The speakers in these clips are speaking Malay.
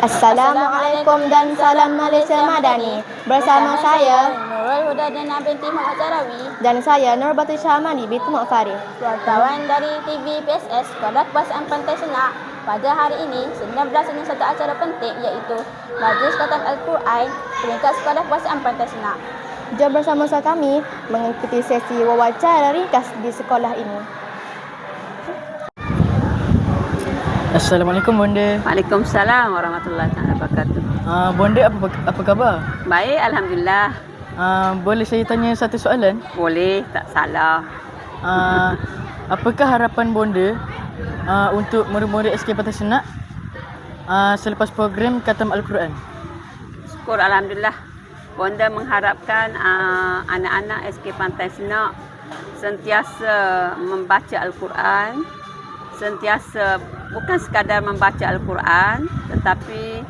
Assalamualaikum dan salam Malaysia Madani. Bersama saya Nurul Hudadana binti Muhammad Jarawi dan saya Nur Batisha Amani binti Muhammad Farid. Wartawan dari TV PSS Sekolah Kebahasaan Pantai Senak. Pada hari ini sedang berlangsung satu acara penting iaitu Majlis Khatam Al-Quran peringkat Sekolah Kebahasaan Pantai Senak. Jom bersama-sama kami mengikuti sesi wawancara ringkas di sekolah ini. Assalamualaikum Bonda. Waalaikumsalam warahmatullahi wabarakatuh. Bonda, apa khabar? Baik, alhamdulillah. Boleh saya tanya satu soalan? Boleh, tak salah. Apakah harapan Bonda untuk murid-murid SK Pantai Senak selepas program Khatam Al-Quran? Syukur alhamdulillah. Bonda mengharapkan anak-anak SK Pantai Senak sentiasa membaca Al-Quran, sentiasa bukan sekadar membaca Al-Quran tetapi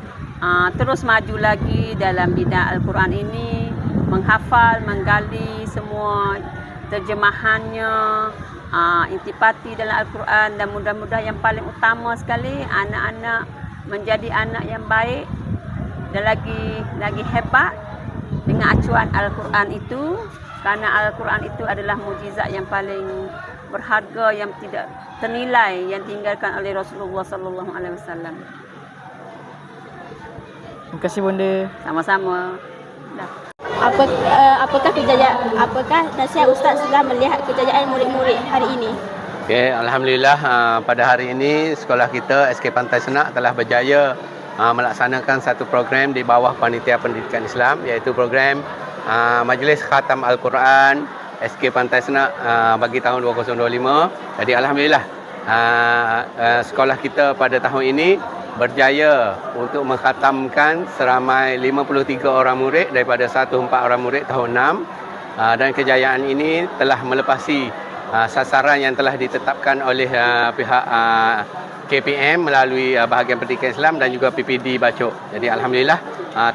terus maju lagi dalam bidang Al-Quran ini, menghafal, menggali semua terjemahannya, intipati dalam Al-Quran, dan mudah-mudahan yang paling utama sekali anak-anak menjadi anak yang baik dan lagi hebat dengan acuan Al-Quran itu, kerana Al-Quran itu adalah mukjizat yang paling berharga yang tidak ternilai yang ditinggalkan oleh Rasulullah sallallahu alaihi wasallam. Terima kasih Bonda. Sama-sama. Apakah nasihat Ustaz setelah melihat kejayaan murid-murid hari ini? Okey, alhamdulillah pada hari ini sekolah kita SK Pantai Senak telah berjaya melaksanakan satu program di bawah Panitia Pendidikan Islam, iaitu program Majlis Khatam Al-Quran SK Pantai Senak bagi tahun 2025. Jadi alhamdulillah sekolah kita pada tahun ini berjaya untuk mengkhatamkan seramai 53 orang murid daripada 104 orang murid tahun 6, dan kejayaan ini telah melepasi sasaran yang telah ditetapkan oleh pihak KPM melalui bahagian pendidikan Islam dan juga PPD Bacok. Jadi alhamdulillah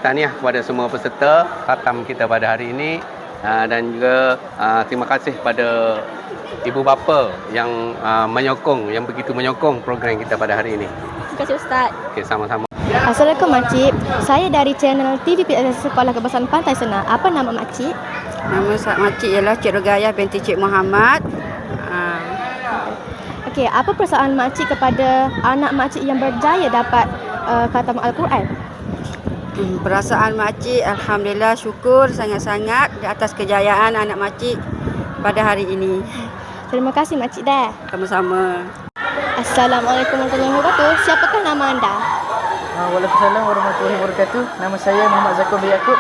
tahniah kepada semua peserta khatam kita pada hari ini, dan juga terima kasih pada ibu bapa yang begitu menyokong program kita pada hari ini. Terima kasih Ustaz. Okey, sama-sama. Assalamualaikum Makcik. Saya dari channel TV PSS Sekolah Kebahasaan Pantai Senak. Apa nama Makcik? Nama Makcik ialah Cik Rogayah binti Cik Muhammad. Okey, apa perasaan Makcik kepada anak Makcik yang berjaya dapat khatam Al-Quran? Perasaan Makcik alhamdulillah syukur sangat-sangat di atas kejayaan anak Makcik pada hari ini. Terima kasih Makcik dah. Sama-sama. Assalamualaikum warahmatullahi wabarakatuh. Siapakah nama anda? Waalaikumsalam warahmatullahi wabarakatuh. Nama saya Muhammad Zakir bin Yaakob.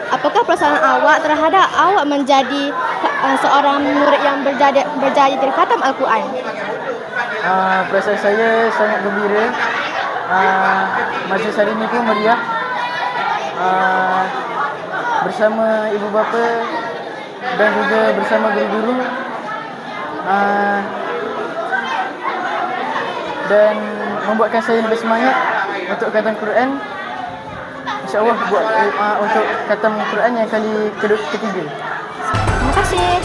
Apakah perasaan awak terhadap awak menjadi seorang murid yang berjaya di khatam Al-Quran? Perasaan saya sangat gembira. Majlis hari ini pun meriah. Bersama ibu bapa dan juga bersama guru-guru, dan membuatkan saya lebih semangat untuk khatam Quran. InsyaAllah buat untuk khatam Quran yang kali ketiga. Terima kasih.